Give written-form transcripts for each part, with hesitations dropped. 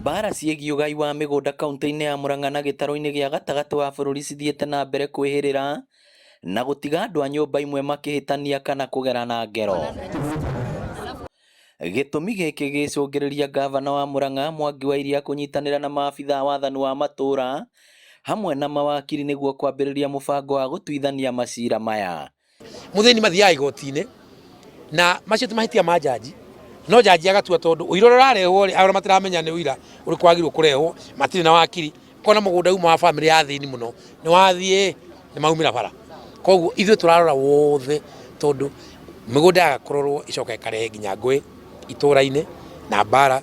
Mbara ciĩgiĩ ũgai wa mĩgũnda kaunti-inĩ ya Murang'a na gĩtarũ-inĩ gĩa gatagatĩ wa bũrũri cithiĩte na mbere kwĩhĩrĩra na gũtiga andũ a nyũmba imwe makĩhĩtania kana kũgerana ngero. Gĩtũmi gĩkĩ gĩcũngĩrĩria ngavana wa Murang'a Mwangi wa Iria kũnyitanĩra na maabitha wathani wa matũra hamwe na mawakiri nĩguo kwambĩrĩria mũbango wa gũtuithania macira maya. Mũthĩni mathiaga igoti-inĩ na macio ti mahĩtia ma jaji, no jaji agatua tondũ ũira ũrarehwo arĩa matiramenya nĩ ũira ũrĩ kwagĩrĩirwo kũrehwo matirĩ na wakiri, kona mũgũnda uma wa bamĩrĩ ya thĩni mũno nĩ wathiĩ nĩ maumĩra bara. Koguo ithuĩ tũrarora wothe tondũ mĩgũnda yaga kũrorwo icoka ĩkarehe nginya ngũĩ itũra-inĩ na mbara,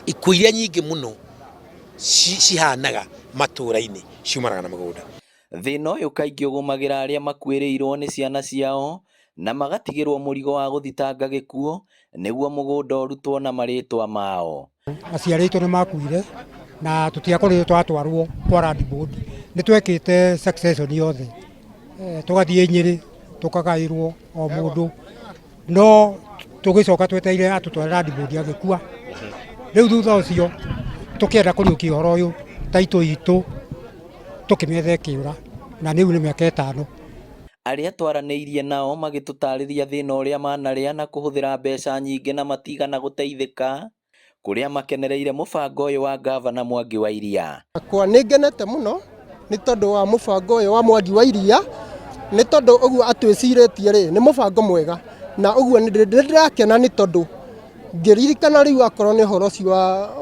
ikuũ iria nyingĩ mũno cihanaga matũra-inĩ ciumanaga na mũgũnda. Thĩna ũyũ kaingĩ ũgũmagĩra arĩa makuĩrĩirwo nĩ ciana ciao na magatigĩrwo mũrigo wa gũthitanga gĩkuũ nĩguo mũgũnda ũrutwo na marĩtwa mao. Aciari aitũ nĩ makuire na tũtiakorirwo twatwarwo kwa land board. Nĩ twekĩte succession yothe, tũgathiĩ Nyĩrĩ tũkagaĩrwo o mũndũ, no tũgĩcoka twetereire atũtware land board agĩkua. Rĩu thutha ũcio tũkĩenda kũriũkia ũhoro ũyũ taitũ itũ tũkĩmetha ĩkĩũra na rĩu nĩ mĩaka 5. Arĩa twaranĩirie nao magĩtũtarĩria thĩna ũrĩa manarĩa na kũhũthĩra mbeca nyingĩ na matigana gũteithĩka, kũrĩa makenereire mũbango ũyũ wa ngavana Mwangi wa Iria. Kwa nĩ ngenete mũno nĩ tondũ wa mũbango ũyũ wa Mwangi wa Iria, nĩ tondũ ũguo atwĩcirĩtie rĩ nĩ mũbango mwega, na ũguo ndĩrakena nĩ tondũ ngĩririkana rĩu akorwo nĩ ũhoro ũcio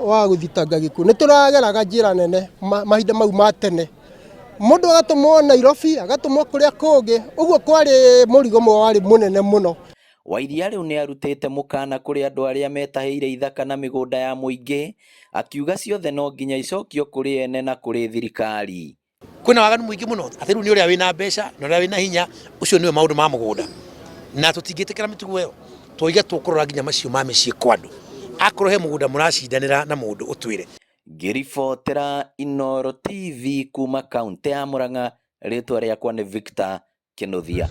wa gũthitanga gĩkuũ nĩ tũrageraga njĩra nene mahinda mau ma tene, mũndũ agatũmwo Nairobi agatũmwo kũrĩa kũngĩ, ũguo kwarĩ mũrigo warĩ mũnene mũno. Wa Iria rĩu nĩ arutĩte mũkana kũrĩ andũ arĩa metahĩire ithaka na mĩgũnda ya mũingĩ, akiuga ciothe no nginya icokio kũrĩ ene na kũrĩ thirikari. Kwĩna waganu mũingĩ mũno atĩ rĩu nĩ ũrĩa wĩna mbeca na ũrĩa wĩna hinya ũcio nĩwe maũndũ ma mũgũnda, na tũtingĩtĩkĩra mĩtugo ĩyo, tũiga tũkũrora nginya macio ma mĩciĩ kwa andũ, akorwo he mũgũnda mũracindanĩra na mũndũ ũtwĩre. Ngĩribotera Inooro TV kuma kaunti ya Murang'a, rĩtwa rĩakwa nĩ Victor Kĩnuthia.